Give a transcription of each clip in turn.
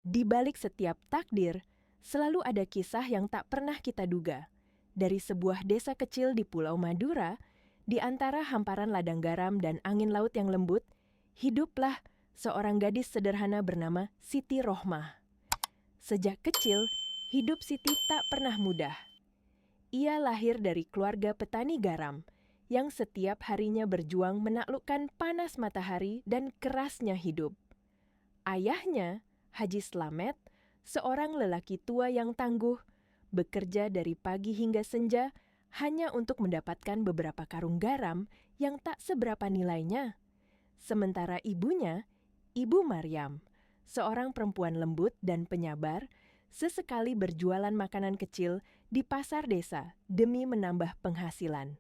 Di balik setiap takdir, selalu ada kisah yang tak pernah kita duga. Dari sebuah desa kecil di Pulau Madura, di antara hamparan ladang garam dan angin laut yang lembut, hiduplah seorang gadis sederhana bernama Siti Rohmah. Sejak kecil, hidup Siti tak pernah mudah. Ia lahir dari keluarga petani garam, yang setiap harinya berjuang menaklukkan panas matahari dan kerasnya hidup. Ayahnya, Haji Slamet, seorang lelaki tua yang tangguh, bekerja dari pagi hingga senja hanya untuk mendapatkan beberapa karung garam yang tak seberapa nilainya. Sementara ibunya, Ibu Maryam, seorang perempuan lembut dan penyabar, sesekali berjualan makanan kecil di pasar desa demi menambah penghasilan.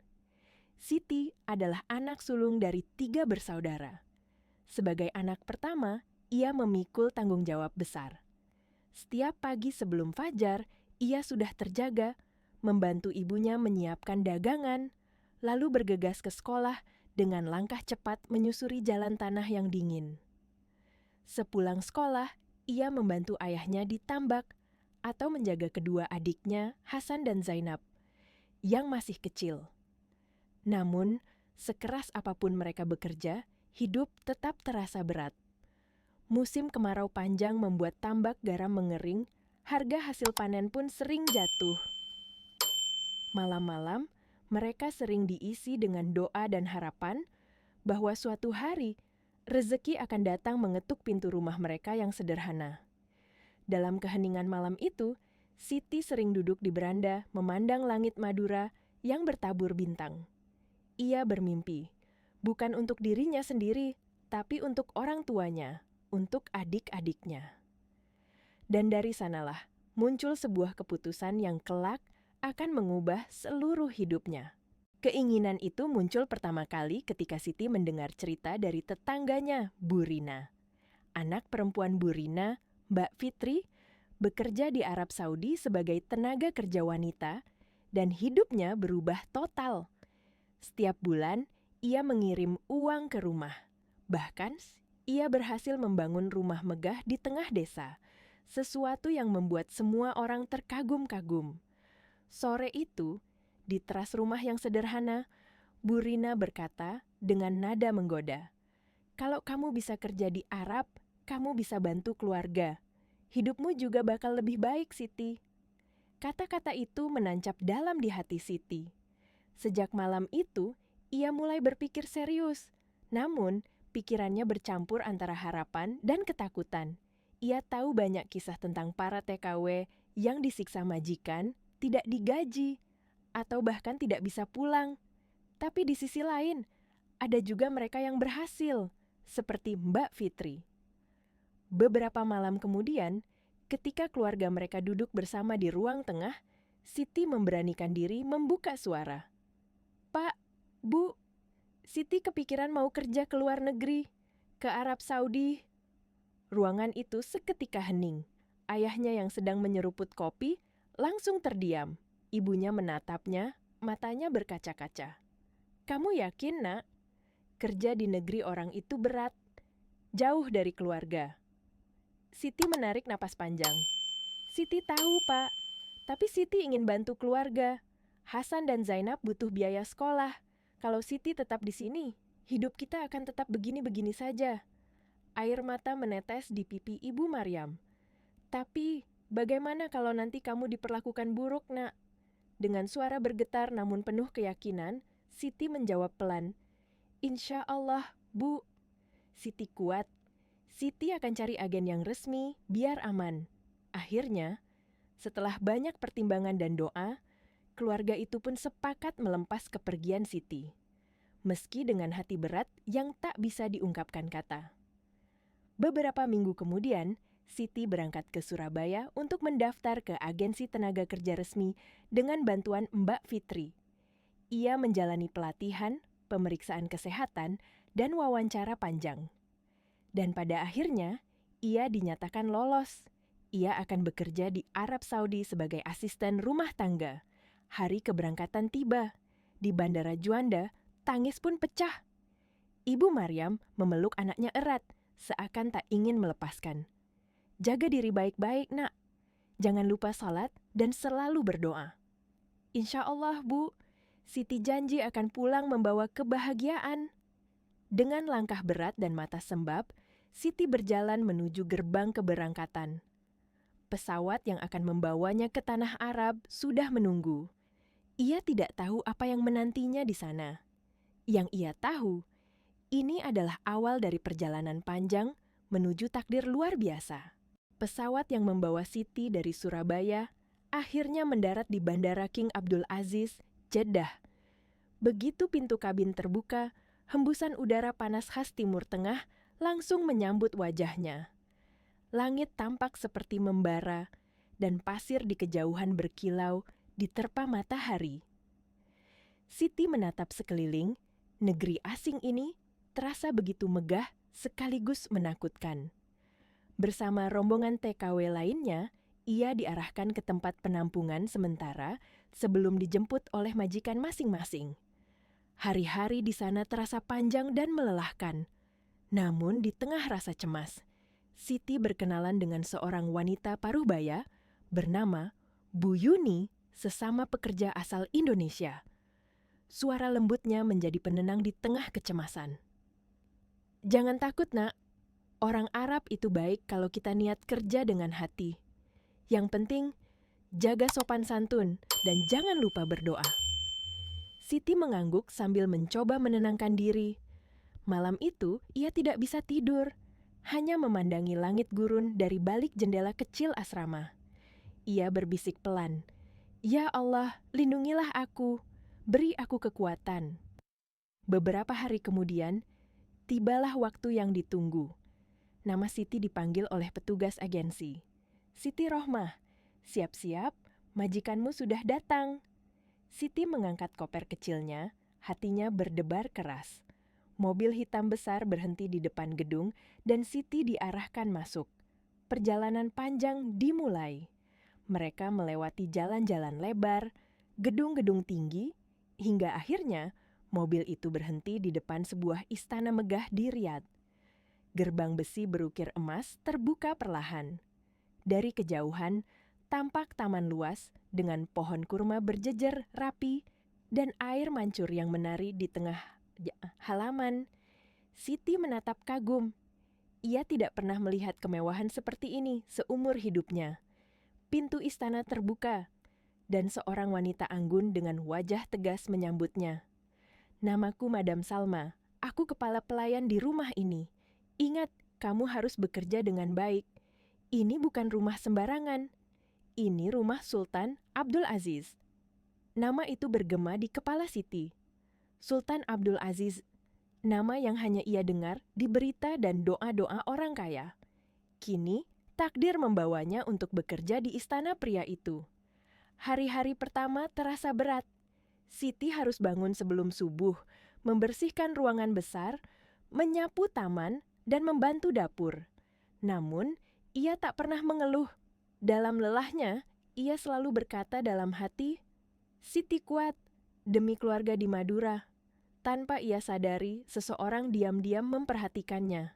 Siti adalah anak sulung dari 3 bersaudara. Sebagai anak pertama, ia memikul tanggung jawab besar. Setiap pagi sebelum fajar, ia sudah terjaga, membantu ibunya menyiapkan dagangan, lalu bergegas ke sekolah dengan langkah cepat menyusuri jalan tanah yang dingin. Sepulang sekolah, ia membantu ayahnya di tambak atau menjaga kedua adiknya, Hasan dan Zainab, yang masih kecil. Namun, sekeras apapun mereka bekerja, hidup tetap terasa berat. Musim kemarau panjang membuat tambak garam mengering, harga hasil panen pun sering jatuh. Malam-malam, mereka sering diisi dengan doa dan harapan bahwa suatu hari rezeki akan datang mengetuk pintu rumah mereka yang sederhana. Dalam keheningan malam itu, Siti sering duduk di beranda memandang langit Madura yang bertabur bintang. Ia bermimpi, bukan untuk dirinya sendiri, tapi untuk orang tuanya, untuk adik-adiknya. Dan dari sanalah muncul sebuah keputusan yang kelak akan mengubah seluruh hidupnya. Keinginan itu muncul pertama kali ketika Siti mendengar cerita dari tetangganya, Bu Rina. Anak perempuan Bu Rina, Mbak Fitri, bekerja di Arab Saudi sebagai tenaga kerja wanita dan hidupnya berubah total. Setiap bulan, ia mengirim uang ke rumah. Bahkan, ia berhasil membangun rumah megah di tengah desa, sesuatu yang membuat semua orang terkagum-kagum. Sore itu, di teras rumah yang sederhana, Bu Rina berkata dengan nada menggoda, "Kalau kamu bisa kerja di Arab, kamu bisa bantu keluarga. Hidupmu juga bakal lebih baik, Siti." Kata-kata itu menancap dalam di hati Siti. Sejak malam itu, ia mulai berpikir serius. Namun, pikirannya bercampur antara harapan dan ketakutan. Ia tahu banyak kisah tentang para TKW yang disiksa majikan, tidak digaji, atau bahkan tidak bisa pulang. Tapi di sisi lain, ada juga mereka yang berhasil, seperti Mbak Fitri. Beberapa malam kemudian, ketika keluarga mereka duduk bersama di ruang tengah, Siti memberanikan diri membuka suara. "Pak, Bu, Siti kepikiran mau kerja ke luar negeri, ke Arab Saudi." Ruangan itu seketika hening. Ayahnya yang sedang menyeruput kopi langsung terdiam. Ibunya menatapnya, matanya berkaca-kaca. "Kamu yakin, Nak? Kerja di negeri orang itu berat, jauh dari keluarga." Siti menarik napas panjang. "Siti tahu, Pak. Tapi Siti ingin bantu keluarga. Hasan dan Zainab butuh biaya sekolah. Kalau Siti tetap di sini, hidup kita akan tetap begini-begini saja." Air mata menetes di pipi Ibu Maryam. "Tapi, bagaimana kalau nanti kamu diperlakukan buruk, Nak?" Dengan suara bergetar namun penuh keyakinan, Siti menjawab pelan, "Insya Allah, Bu." Siti kuat. Siti akan cari agen yang resmi, biar aman. Akhirnya, setelah banyak pertimbangan dan doa, keluarga itu pun sepakat melepas kepergian Siti. Meski dengan hati berat yang tak bisa diungkapkan kata. Beberapa minggu kemudian, Siti berangkat ke Surabaya untuk mendaftar ke agensi tenaga kerja resmi dengan bantuan Mbak Fitri. Ia menjalani pelatihan, pemeriksaan kesehatan, dan wawancara panjang. Dan pada akhirnya, ia dinyatakan lolos. Ia akan bekerja di Arab Saudi sebagai asisten rumah tangga. Hari keberangkatan tiba. Di Bandara Juanda, tangis pun pecah. Ibu Maryam memeluk anaknya erat, seakan tak ingin melepaskan. Jaga diri baik-baik, Nak. Jangan lupa salat dan selalu berdoa. Insya Allah, Bu. Siti janji akan pulang membawa kebahagiaan. Dengan langkah berat dan mata sembab, Siti berjalan menuju gerbang keberangkatan. Pesawat yang akan membawanya ke tanah Arab sudah menunggu. Ia tidak tahu apa yang menantinya di sana. Yang ia tahu, ini adalah awal dari perjalanan panjang menuju takdir luar biasa. Pesawat yang membawa Siti dari Surabaya akhirnya mendarat di Bandara King Abdul Aziz, Jeddah. Begitu pintu kabin terbuka, hembusan udara panas khas Timur Tengah langsung menyambut wajahnya. Langit tampak seperti membara, dan pasir di kejauhan berkilau diterpa matahari. Siti menatap sekeliling, negeri asing ini terasa begitu megah sekaligus menakutkan. Bersama rombongan TKW lainnya, ia diarahkan ke tempat penampungan sementara sebelum dijemput oleh majikan masing-masing. Hari-hari di sana terasa panjang dan melelahkan. Namun di tengah rasa cemas, Siti berkenalan dengan seorang wanita paruhbaya bernama Bu Yuni, sesama pekerja asal Indonesia. Suara lembutnya menjadi penenang di tengah kecemasan. Jangan takut, Nak. Orang Arab itu baik kalau kita niat kerja dengan hati. Yang penting, jaga sopan santun dan jangan lupa berdoa. Siti mengangguk sambil mencoba menenangkan diri. Malam itu, ia tidak bisa tidur. Hanya memandangi langit gurun dari balik jendela kecil asrama. Ia berbisik pelan, "Ya Allah, lindungilah aku, beri aku kekuatan." Beberapa hari kemudian, tibalah waktu yang ditunggu. Nama Siti dipanggil oleh petugas agensi. "Siti Rohmah, siap-siap, majikanmu sudah datang." Siti mengangkat koper kecilnya, hatinya berdebar keras. Mobil hitam besar berhenti di depan gedung dan Siti diarahkan masuk. Perjalanan panjang dimulai. Mereka melewati jalan-jalan lebar, gedung-gedung tinggi, hingga akhirnya mobil itu berhenti di depan sebuah istana megah di Riyadh. Gerbang besi berukir emas terbuka perlahan. Dari kejauhan, tampak taman luas dengan pohon kurma berjejer rapi dan air mancur yang menari di tengah halaman. Siti menatap kagum. Ia tidak pernah melihat kemewahan seperti ini seumur hidupnya. Pintu istana terbuka, dan seorang wanita anggun dengan wajah tegas menyambutnya. "Namaku Madam Salma, aku kepala pelayan di rumah ini. Ingat, kamu harus bekerja dengan baik. Ini bukan rumah sembarangan. Ini rumah Sultan Abdul Aziz." Nama itu bergema di kepala Siti. Sultan Abdul Aziz, nama yang hanya ia dengar di berita dan doa-doa orang kaya. Kini, takdir membawanya untuk bekerja di istana pria itu. Hari-hari pertama terasa berat. Siti harus bangun sebelum subuh, membersihkan ruangan besar, menyapu taman, dan membantu dapur. Namun, ia tak pernah mengeluh. Dalam lelahnya, ia selalu berkata dalam hati, "Siti kuat, demi keluarga di Madura." Tanpa ia sadari, seseorang diam-diam memperhatikannya.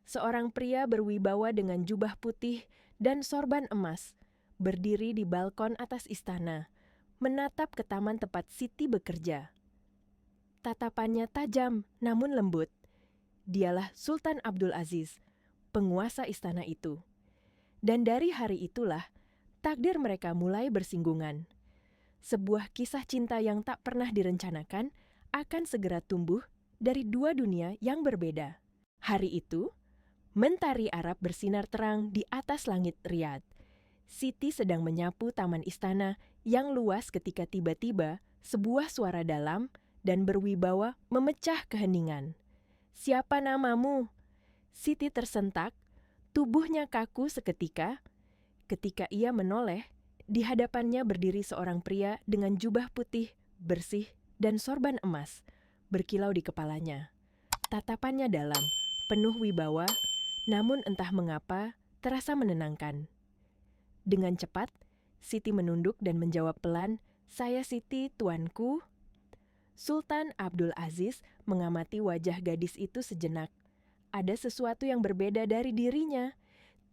Seorang pria berwibawa dengan jubah putih dan sorban emas, berdiri di balkon atas istana, menatap ke taman tempat Siti bekerja. Tatapannya tajam namun lembut. Dialah Sultan Abdul Aziz, penguasa istana itu. Dan dari hari itulah, takdir mereka mulai bersinggungan. Sebuah kisah cinta yang tak pernah direncanakan akan segera tumbuh dari dua dunia yang berbeda. Hari itu, mentari Arab bersinar terang di atas langit Riyadh. Siti sedang menyapu taman istana yang luas ketika tiba-tiba sebuah suara dalam dan berwibawa memecah keheningan. "Siapa namamu?" Siti tersentak, tubuhnya kaku seketika. Ketika ia menoleh, di hadapannya berdiri seorang pria dengan jubah putih, bersih, dan sorban emas, berkilau di kepalanya. Tatapannya dalam, penuh wibawa, namun entah mengapa terasa menenangkan. Dengan cepat, Siti menunduk dan menjawab pelan, "Saya Siti, tuanku." Sultan Abdul Aziz mengamati wajah gadis itu sejenak. Ada sesuatu yang berbeda dari dirinya.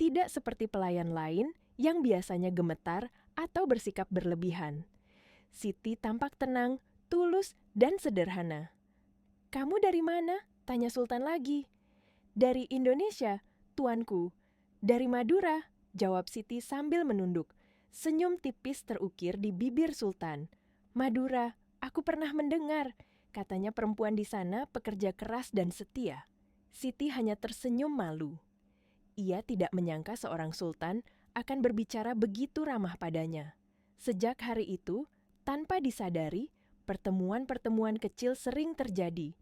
tidak seperti pelayan lain yang biasanya gemetar atau bersikap berlebihan. Siti tampak tenang, tulus, dan sederhana. "Kamu dari mana?" tanya Sultan lagi. "Dari Indonesia, tuanku." "Dari Madura," jawab Siti sambil menunduk. Senyum tipis terukir di bibir Sultan. "Madura, aku pernah mendengar," katanya perempuan di sana pekerja keras dan setia. Siti hanya tersenyum malu. Ia tidak menyangka seorang sultan akan berbicara begitu ramah padanya. Sejak hari itu, tanpa disadari, pertemuan-pertemuan kecil sering terjadi.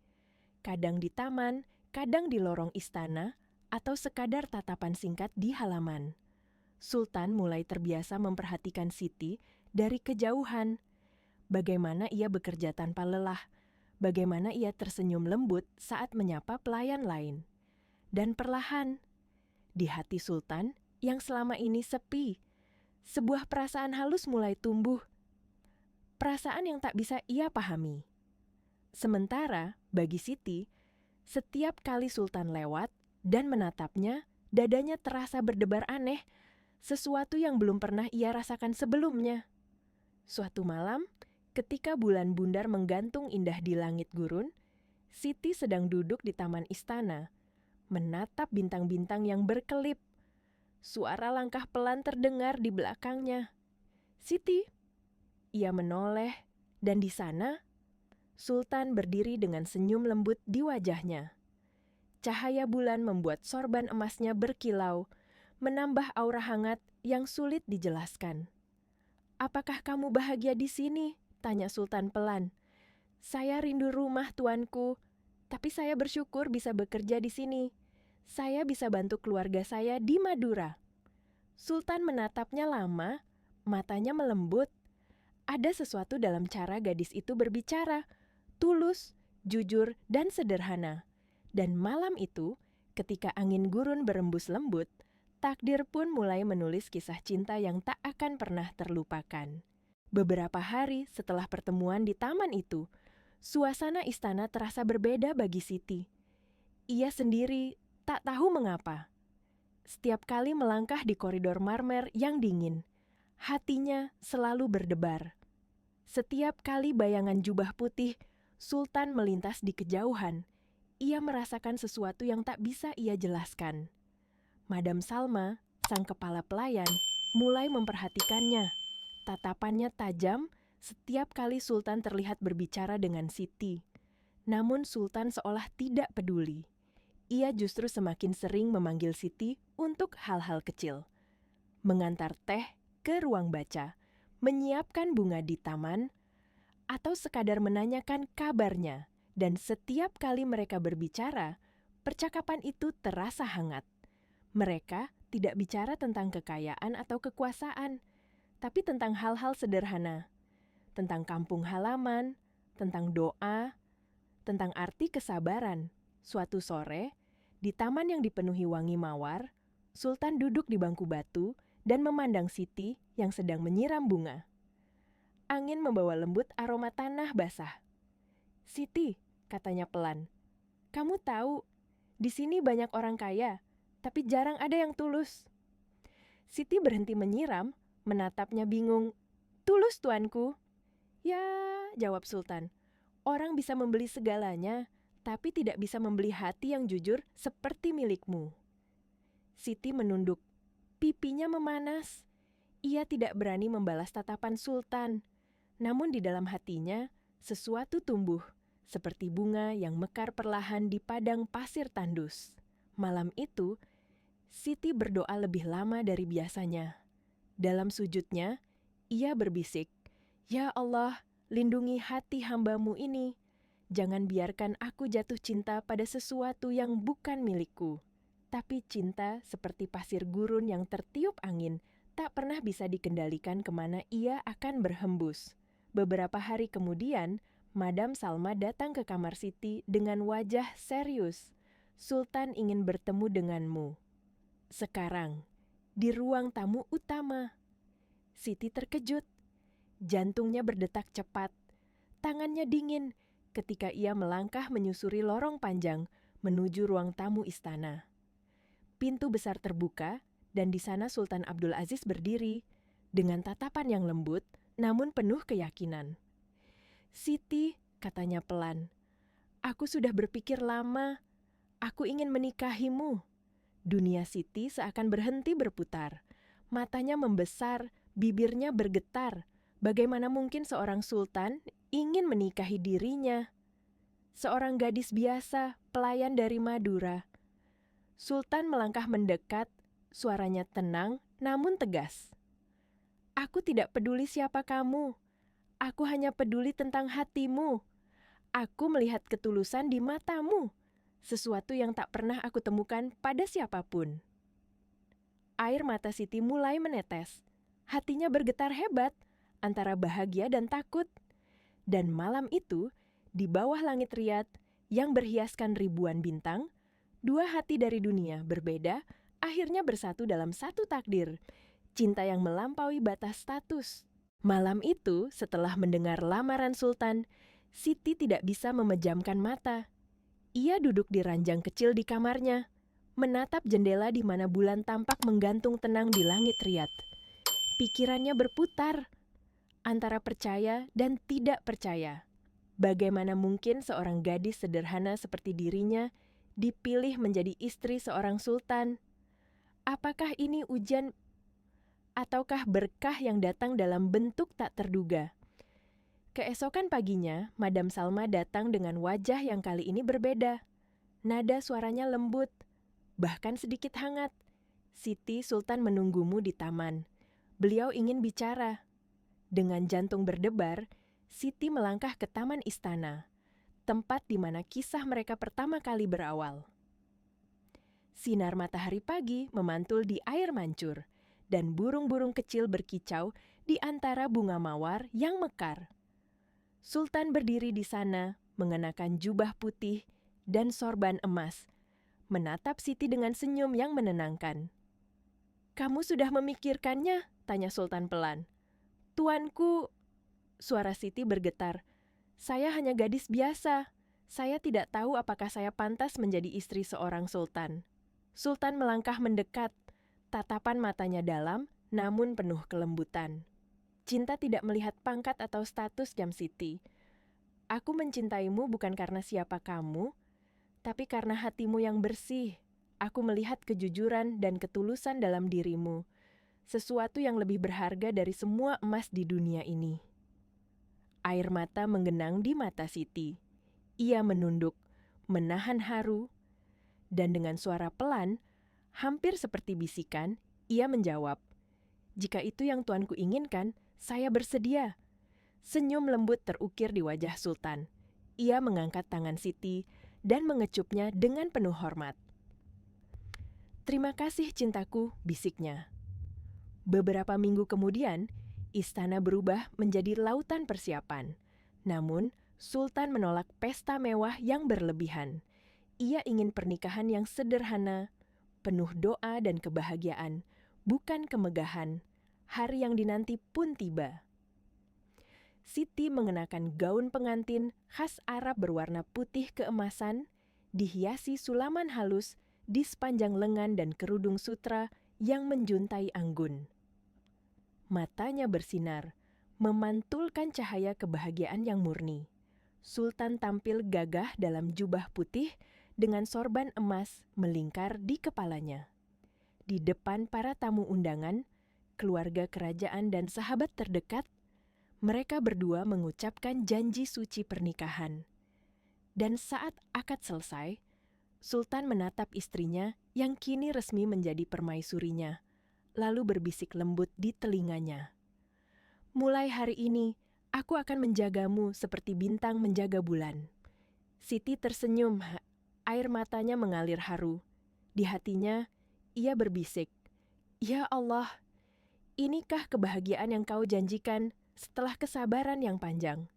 Kadang di taman, kadang di lorong istana, atau sekadar tatapan singkat di halaman. Sultan mulai terbiasa memperhatikan Siti dari kejauhan. Bagaimana ia bekerja tanpa lelah, bagaimana ia tersenyum lembut saat menyapa pelayan lain. Dan perlahan, di hati Sultan yang selama ini sepi, sebuah perasaan halus mulai tumbuh. Perasaan yang tak bisa ia pahami. Sementara, bagi Siti, setiap kali Sultan lewat dan menatapnya, dadanya terasa berdebar aneh, sesuatu yang belum pernah ia rasakan sebelumnya. Suatu malam, ketika bulan bundar menggantung indah di langit gurun, Siti sedang duduk di taman istana, menatap bintang-bintang yang berkelip. Suara langkah pelan terdengar di belakangnya. "Siti!" Ia menoleh, dan di sana, Sultan berdiri dengan senyum lembut di wajahnya. Cahaya bulan membuat sorban emasnya berkilau, menambah aura hangat yang sulit dijelaskan. "Apakah kamu bahagia di sini?" tanya Sultan pelan. "Saya rindu rumah, tuanku, tapi saya bersyukur bisa bekerja di sini. Saya bisa bantu keluarga saya di Madura." Sultan menatapnya lama, matanya melembut. Ada sesuatu dalam cara gadis itu berbicara, tulus, jujur, dan sederhana. Dan malam itu, ketika angin gurun berembus lembut, takdir pun mulai menulis kisah cinta yang tak akan pernah terlupakan. Beberapa hari setelah pertemuan di taman itu, suasana istana terasa berbeda bagi Siti. Ia sendiri tak tahu mengapa. Setiap kali melangkah di koridor marmer yang dingin, hatinya selalu berdebar. Setiap kali bayangan jubah putih Sultan melintas di kejauhan, ia merasakan sesuatu yang tak bisa ia jelaskan. Madam Salma, sang kepala pelayan, mulai memperhatikannya. Tatapannya tajam setiap kali Sultan terlihat berbicara dengan Siti. Namun Sultan seolah tidak peduli. Ia justru semakin sering memanggil Siti untuk hal-hal kecil. Mengantar teh ke ruang baca, menyiapkan bunga di taman, atau sekadar menanyakan kabarnya. Dan setiap kali mereka berbicara, percakapan itu terasa hangat. Mereka tidak bicara tentang kekayaan atau kekuasaan, tapi tentang hal-hal sederhana. Tentang kampung halaman, tentang doa, tentang arti kesabaran. Suatu sore, di taman yang dipenuhi wangi mawar, Sultan duduk di bangku batu dan memandang Siti yang sedang menyiram bunga. Angin membawa lembut aroma tanah basah. "Siti," katanya pelan, "kamu tahu, di sini banyak orang kaya, tapi jarang ada yang tulus." Siti berhenti menyiram, menatapnya bingung. "Tulus, tuanku." "Ya," jawab Sultan, "orang bisa membeli segalanya, tapi tidak bisa membeli hati yang jujur seperti milikmu." Siti menunduk. Pipinya memanas. Ia tidak berani membalas tatapan Sultan. Namun di dalam hatinya, sesuatu tumbuh, seperti bunga yang mekar perlahan di padang pasir tandus. Malam itu, Siti berdoa lebih lama dari biasanya. Dalam sujudnya, ia berbisik, "Ya Allah, lindungi hati hamba-Mu ini. Jangan biarkan aku jatuh cinta pada sesuatu yang bukan milikku." Tapi cinta seperti pasir gurun yang tertiup angin, tak pernah bisa dikendalikan kemana ia akan berhembus. Beberapa hari kemudian, Madam Salma datang ke kamar Siti dengan wajah serius. "Sultan ingin bertemu denganmu." "Sekarang, di ruang tamu utama." Siti terkejut. Jantungnya berdetak cepat. Tangannya dingin ketika ia melangkah menyusuri lorong panjang menuju ruang tamu istana. Pintu besar terbuka Dan di sana Sultan Abdul Aziz berdiri, dengan tatapan yang lembut, namun penuh keyakinan. "Siti," katanya pelan, "aku sudah berpikir lama. Aku ingin menikahimu." Dunia Siti seakan berhenti berputar. Matanya membesar, bibirnya bergetar. Bagaimana mungkin seorang sultan ingin menikahi dirinya? Seorang gadis biasa, pelayan dari Madura. Sultan melangkah mendekat, suaranya tenang namun tegas. "Aku tidak peduli siapa kamu. Aku hanya peduli tentang hatimu. Aku melihat ketulusan di matamu, sesuatu yang tak pernah aku temukan pada siapapun." Air mata Siti mulai menetes. Hatinya bergetar hebat, antara bahagia dan takut. Dan malam itu, di bawah langit Riyadh yang berhiaskan ribuan bintang, dua hati dari dunia berbeda akhirnya bersatu dalam satu takdir, cinta yang melampaui batas status. Malam itu, setelah mendengar lamaran Sultan, Siti tidak bisa memejamkan mata. Ia duduk di ranjang kecil di kamarnya, menatap jendela di mana bulan tampak menggantung tenang di langit Riyadh. Pikirannya berputar antara percaya dan tidak percaya. Bagaimana mungkin seorang gadis sederhana seperti dirinya dipilih menjadi istri seorang sultan? Apakah ini ujian ataukah berkah yang datang dalam bentuk tak terduga? Keesokan paginya, Madam Salma datang dengan wajah yang kali ini berbeda. Nada suaranya lembut, bahkan sedikit hangat. "Siti, Sultan menunggumu di taman. Beliau ingin bicara." Dengan jantung berdebar, Siti melangkah ke taman istana, tempat di mana kisah mereka pertama kali berawal. Sinar matahari pagi memantul di air mancur, dan burung-burung kecil berkicau di antara bunga mawar yang mekar. Sultan berdiri di sana, mengenakan jubah putih dan sorban emas, menatap Siti dengan senyum yang menenangkan. "Kamu sudah memikirkannya?" tanya Sultan pelan. "Tuanku," suara Siti bergetar, "saya hanya gadis biasa. Saya tidak tahu apakah saya pantas menjadi istri seorang sultan." Sultan melangkah mendekat, tatapan matanya dalam namun penuh kelembutan. "Cinta tidak melihat pangkat atau status, Jam Siti. Aku mencintaimu bukan karena siapa kamu, tapi karena hatimu yang bersih. Aku melihat kejujuran dan ketulusan dalam dirimu, sesuatu yang lebih berharga dari semua emas di dunia ini." Air mata menggenang di mata Siti. Ia menunduk, menahan haru, dan dengan suara pelan, hampir seperti bisikan, ia menjawab, "Jika itu yang tuanku inginkan, saya bersedia." Senyum lembut terukir di wajah Sultan. Ia mengangkat tangan Siti dan mengecupnya dengan penuh hormat. "Terima kasih cintaku," bisiknya. Beberapa minggu kemudian, istana berubah menjadi lautan persiapan. Namun, Sultan menolak pesta mewah yang berlebihan. Ia ingin pernikahan yang sederhana, penuh doa dan kebahagiaan, bukan kemegahan. Hari yang dinanti pun tiba. Siti mengenakan gaun pengantin khas Arab berwarna putih keemasan, dihiasi sulaman halus di sepanjang lengan dan kerudung sutra yang menjuntai anggun. Matanya bersinar, memantulkan cahaya kebahagiaan yang murni. Sultan tampil gagah dalam jubah putih dengan sorban emas melingkar di kepalanya. Di depan para tamu undangan, keluarga kerajaan dan sahabat terdekat, mereka berdua mengucapkan janji suci pernikahan. Dan saat akad selesai, Sultan menatap istrinya yang kini resmi menjadi permaisurinya, lalu berbisik lembut di telinganya. "Mulai hari ini, aku akan menjagamu seperti bintang menjaga bulan." Siti tersenyum, air matanya mengalir haru. Di hatinya, ia berbisik, "Ya Allah, inikah kebahagiaan yang kau janjikan setelah kesabaran yang panjang?"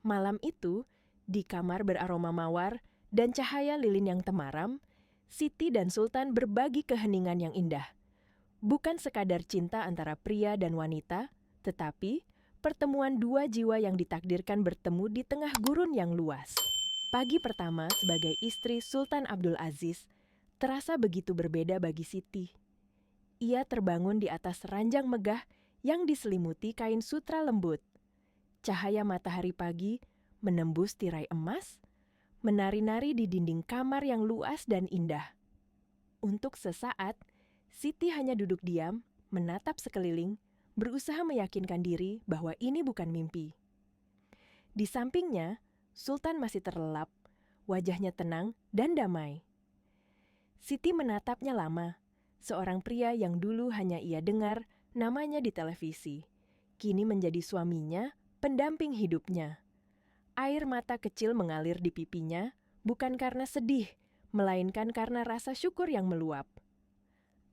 Malam itu, di kamar beraroma mawar dan cahaya lilin yang temaram, Siti dan Sultan berbagi keheningan yang indah. Bukan sekadar cinta antara pria dan wanita, tetapi pertemuan dua jiwa yang ditakdirkan bertemu di tengah gurun yang luas. Pagi pertama sebagai istri Sultan Abdul Aziz terasa begitu berbeda bagi Siti. ia terbangun di atas ranjang megah yang diselimuti kain sutra lembut. Cahaya matahari pagi menembus tirai emas, menari-nari di dinding kamar yang luas dan indah. Untuk sesaat, Siti hanya duduk diam, menatap sekeliling, berusaha meyakinkan diri bahwa ini bukan mimpi. Di sampingnya, Sultan masih terlelap, wajahnya tenang dan damai. Siti menatapnya lama, seorang pria yang dulu hanya ia dengar namanya di televisi, kini menjadi suaminya, pendamping hidupnya. Air mata kecil mengalir di pipinya, bukan karena sedih, melainkan karena rasa syukur yang meluap.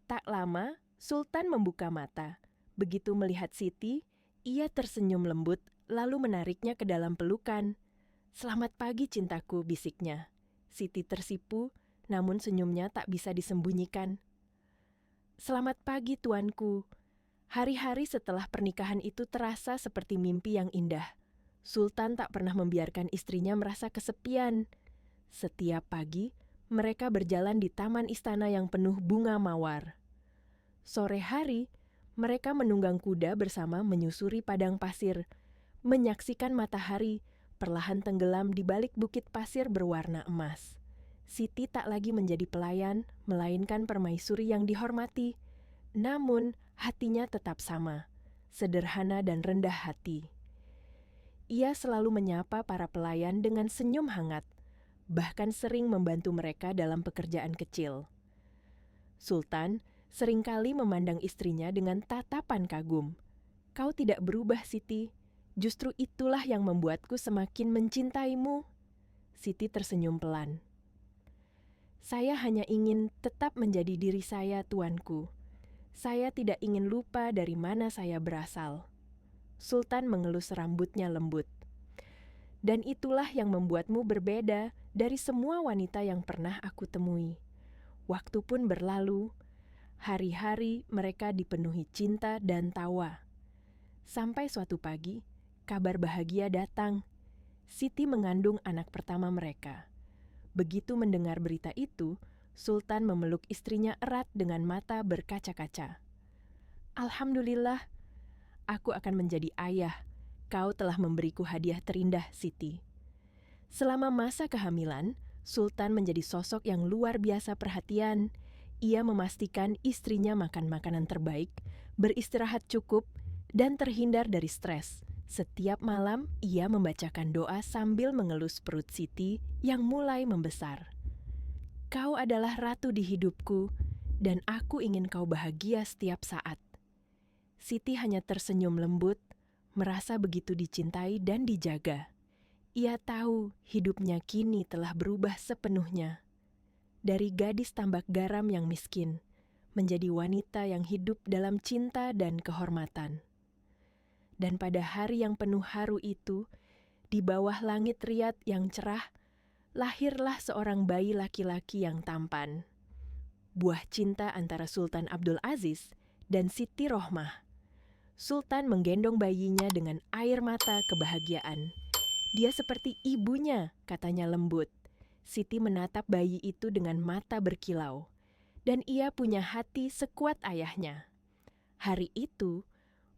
Tak lama, Sultan membuka mata. Begitu melihat Siti, ia tersenyum lembut, lalu menariknya ke dalam pelukan. "Selamat pagi cintaku," bisiknya. Siti tersipu, namun senyumnya tak bisa disembunyikan. "Selamat pagi tuanku." Hari-hari setelah pernikahan itu terasa seperti mimpi yang indah. Sultan tak pernah membiarkan istrinya merasa kesepian. Setiap pagi, mereka berjalan di taman istana yang penuh bunga mawar. Sore hari, mereka menunggang kuda bersama menyusuri padang pasir, menyaksikan matahari perlahan tenggelam di balik bukit pasir berwarna emas. Siti tak lagi menjadi pelayan, melainkan permaisuri yang dihormati. Namun, hatinya tetap sama, sederhana dan rendah hati. Ia selalu menyapa para pelayan dengan senyum hangat, bahkan sering membantu mereka dalam pekerjaan kecil. Sultan seringkali memandang istrinya dengan tatapan kagum. "Kau tidak berubah, Siti. Justru itulah yang membuatku semakin mencintaimu." Siti tersenyum pelan. "Saya hanya ingin tetap menjadi diri saya, tuanku. Saya tidak ingin lupa dari mana saya berasal." Sultan mengelus rambutnya lembut. "Dan itulah yang membuatmu berbeda dari semua wanita yang pernah aku temui." Waktu pun berlalu, hari-hari mereka dipenuhi cinta dan tawa. Sampai suatu pagi, kabar bahagia datang. Siti mengandung anak pertama mereka. Begitu mendengar berita itu, Sultan memeluk istrinya erat dengan mata berkaca-kaca. "Alhamdulillah, aku akan menjadi ayah. Kau telah memberiku hadiah terindah, Siti." Selama masa kehamilan, Sultan menjadi sosok yang luar biasa perhatian. Ia memastikan istrinya makan makanan terbaik, beristirahat cukup, dan terhindar dari stres. Setiap malam, ia membacakan doa sambil mengelus perut Siti yang mulai membesar. "Kau adalah ratu di hidupku, dan aku ingin kau bahagia setiap saat." Siti hanya tersenyum lembut, merasa begitu dicintai dan dijaga. Ia tahu hidupnya kini telah berubah sepenuhnya. Dari gadis tambak garam yang miskin, menjadi wanita yang hidup dalam cinta dan kehormatan. Dan pada hari yang penuh haru itu, di bawah langit riat yang cerah, lahirlah seorang bayi laki-laki yang tampan. Buah cinta antara Sultan Abdul Aziz dan Siti Rohmah. Sultan menggendong bayinya dengan air mata kebahagiaan. "Dia seperti ibunya," katanya lembut. Siti menatap bayi itu dengan mata berkilau. Dan ia punya hati sekuat ayahnya. Hari itu,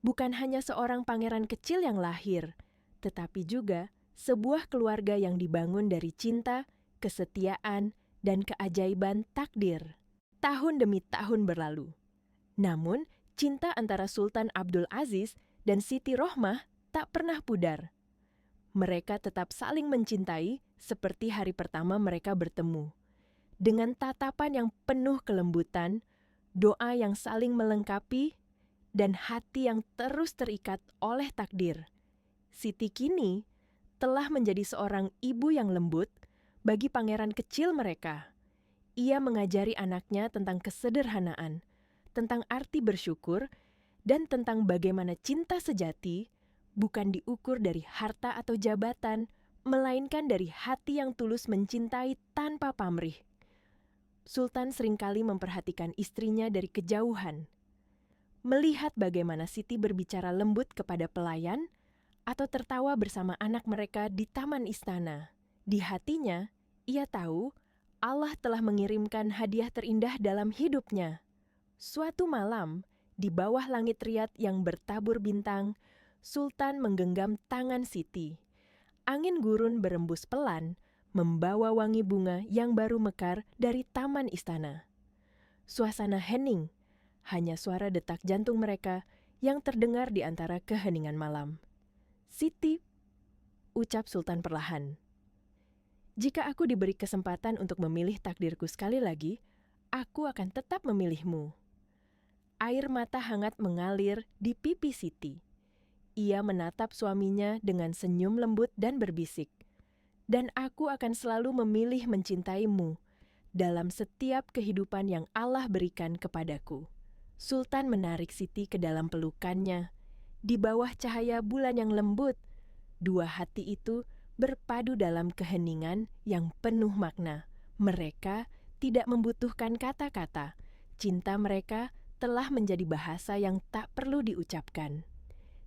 bukan hanya seorang pangeran kecil yang lahir, tetapi juga sebuah keluarga yang dibangun dari cinta, kesetiaan, dan keajaiban takdir. Tahun demi tahun berlalu. Namun, cinta antara Sultan Abdul Aziz dan Siti Rohmah tak pernah pudar. Mereka tetap saling mencintai seperti hari pertama mereka bertemu. Dengan tatapan yang penuh kelembutan, doa yang saling melengkapi, dan hati yang terus terikat oleh takdir. Siti kini telah menjadi seorang ibu yang lembut bagi pangeran kecil mereka. Ia mengajari anaknya tentang kesederhanaan, tentang arti bersyukur, dan tentang bagaimana cinta sejati bukan diukur dari harta atau jabatan, melainkan dari hati yang tulus mencintai tanpa pamrih. Sultan seringkali memperhatikan istrinya dari kejauhan. Melihat bagaimana Siti berbicara lembut kepada pelayan, atau tertawa bersama anak mereka di taman istana. Di hatinya, ia tahu Allah telah mengirimkan hadiah terindah dalam hidupnya. Suatu malam, di bawah langit Riyadh yang bertabur bintang, Sultan menggenggam tangan Siti. Angin gurun berembus pelan, membawa wangi bunga yang baru mekar dari taman istana. Suasana hening, hanya suara detak jantung mereka yang terdengar di antara keheningan malam. "Siti," ucap Sultan perlahan. "Jika aku diberi kesempatan untuk memilih takdirku sekali lagi, aku akan tetap memilihmu." Air mata hangat mengalir di pipi Siti. Ia menatap suaminya dengan senyum lembut dan berbisik, "Dan aku akan selalu memilih mencintaimu dalam setiap kehidupan yang Allah berikan kepadaku." Sultan menarik Siti ke dalam pelukannya. Di bawah cahaya bulan yang lembut, dua hati itu berpadu dalam keheningan yang penuh makna. Mereka tidak membutuhkan kata-kata. Cinta mereka telah menjadi bahasa yang tak perlu diucapkan.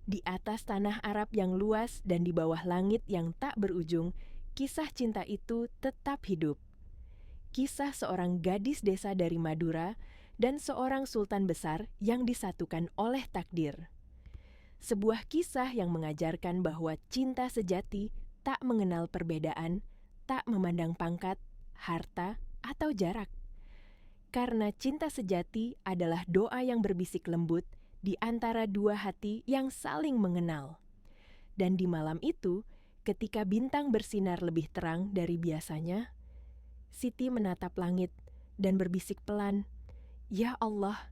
Di atas tanah Arab yang luas dan di bawah langit yang tak berujung, kisah cinta itu tetap hidup. Kisah seorang gadis desa dari Madura dan seorang sultan besar yang disatukan oleh takdir. Sebuah kisah yang mengajarkan bahwa cinta sejati tak mengenal perbedaan, tak memandang pangkat, harta, atau jarak. Karena cinta sejati adalah doa yang berbisik lembut di antara dua hati yang saling mengenal. Dan di malam itu, ketika bintang bersinar lebih terang dari biasanya, Siti menatap langit dan berbisik pelan, "Ya Allah,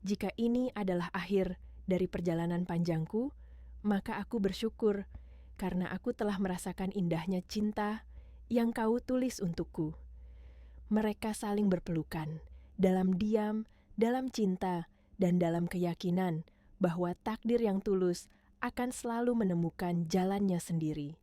jika ini adalah akhir dari perjalanan panjangku, maka aku bersyukur karena aku telah merasakan indahnya cinta yang Kau tulis untukku." Mereka saling berpelukan, dalam diam, dalam cinta, dan dalam keyakinan bahwa takdir yang tulus akan selalu menemukan jalannya sendiri.